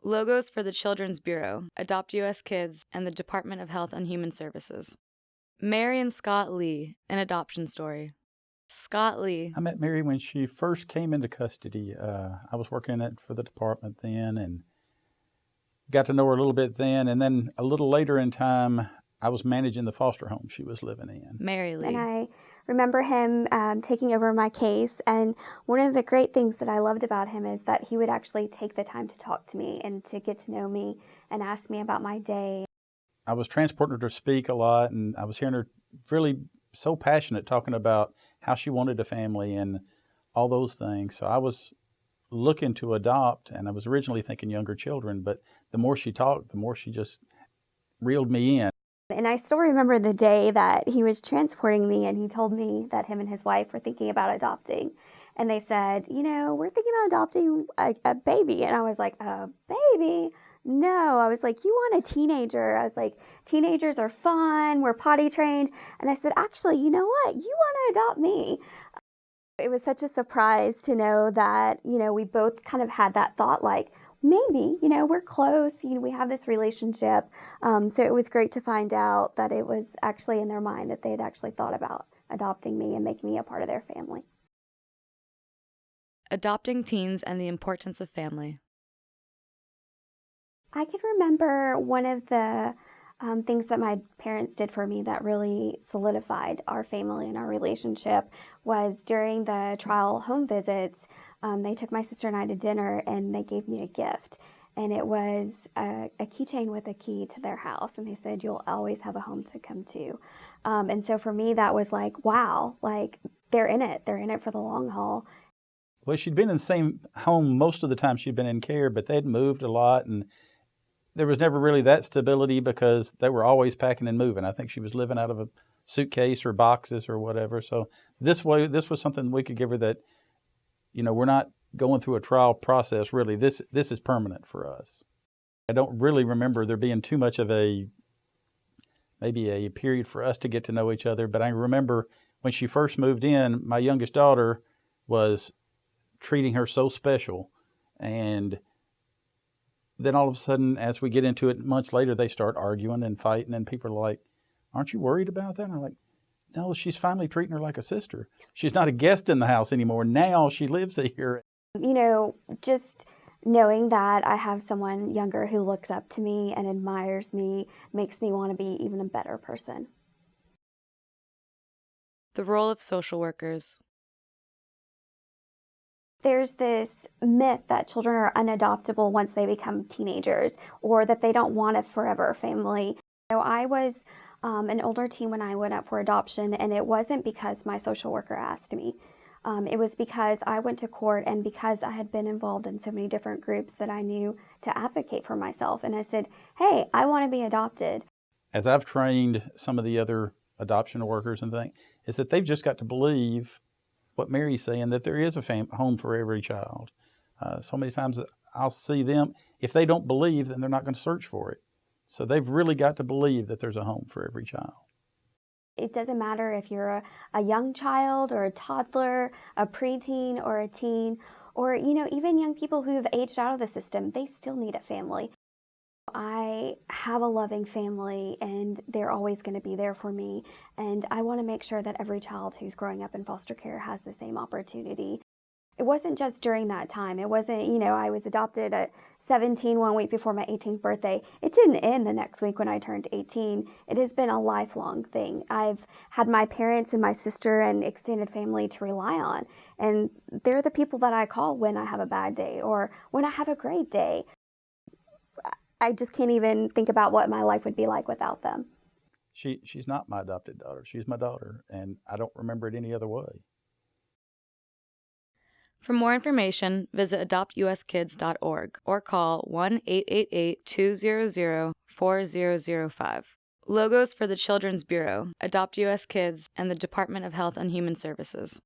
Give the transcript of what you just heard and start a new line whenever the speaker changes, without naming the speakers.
Logos for the Children's Bureau, Adopt U.S. Kids, and the Department of Health and Human Services. Mary and Scott Lee, an adoption story. Scott Lee.
I met Mary when she first came into custody. I was working for the department then and got to know her a little bit then. And then a little later in time, I was managing the foster home she was living in.
Mary Lee.
And I remember him taking over my case. And one of the great things that I loved about him is that he would actually take the time to talk to me and to get to know me and ask me about my day.
I was transporting her to speak a lot, and I was hearing her really so passionate talking about how she wanted a family and all those things. So I was looking to adopt, and I was originally thinking younger children, but the more she talked, the more she just reeled me in.
And I still remember the day that he was transporting me and he told me that him and his wife were thinking about adopting. And they said, you know, we're thinking about adopting a baby. And I was like, a baby? No. I was like, you want a teenager? I was like, teenagers are fun. We're potty trained. And I said, actually, you know what? You want to adopt me. It was such a surprise to know that, you know, we both kind of had that thought like, maybe, you know, we're close, you know, we have this relationship. So it was great to find out that it was actually in their mind that they had actually thought about adopting me and making me a part of their family.
Adopting teens and the importance of family.
I can remember one of the things that my parents did for me that really solidified our family and our relationship was during the trial home visits. They took my sister and I to dinner and they gave me a gift. And it was a keychain with a key to their house. And they said, you'll always have a home to come to. And so for me, that was like, wow, like they're in it. They're in it for the long haul.
Well, she'd been in the same home most of the time she'd been in care, but they'd moved a lot, and there was never really that stability because they were always packing and moving. I think she was living out of a suitcase or boxes or whatever. So this was something we could give her that, you know, we're not going through a trial process, really. This is permanent for us. I don't really remember there being too much of maybe a period for us to get to know each other, but I remember when she first moved in, my youngest daughter was treating her so special. And then all of a sudden, as we get into it months later, they start arguing and fighting, and people are like, aren't you worried about that? And I'm like, no, she's finally treating her like a sister. She's not a guest in the house anymore. Now she lives here.
You know, just knowing that I have someone younger who looks up to me and admires me makes me want to be even a better person.
The role of social workers.
There's this myth that children are unadoptable once they become teenagers or that they don't want a forever family. So I was an older teen when I went up for adoption, and it wasn't because my social worker asked me. It was because I went to court and because I had been involved in so many different groups that I knew to advocate for myself. And I said, hey, I want to be adopted.
As I've trained some of the other adoption workers and things, is that they've just got to believe what Mary's saying, that there is a home for every child. So many times I'll see them, if they don't believe, then they're not going to search for it. So they've really got to believe that there's a home for every child.
It doesn't matter if you're a young child or a toddler, a preteen or a teen, or, you know, even young people who have aged out of the system, they still need a family. I have a loving family and they're always going to be there for me. And I want to make sure that every child who's growing up in foster care has the same opportunity. It wasn't just during that time. It wasn't, you know, I was adopted at 17 one week before my 18th birthday. It didn't end the next week when I turned 18. It has been a lifelong thing. I've had my parents and my sister and extended family to rely on. And they're the people that I call when I have a bad day or when I have a great day. I just can't even think about what my life would be like without them.
She's not my adopted daughter. She's my daughter, and I don't remember it any other way.
For more information, visit adoptuskids.org or call 1-888-200-4005. Logos for the Children's Bureau, Adopt U.S. Kids, and the Department of Health and Human Services.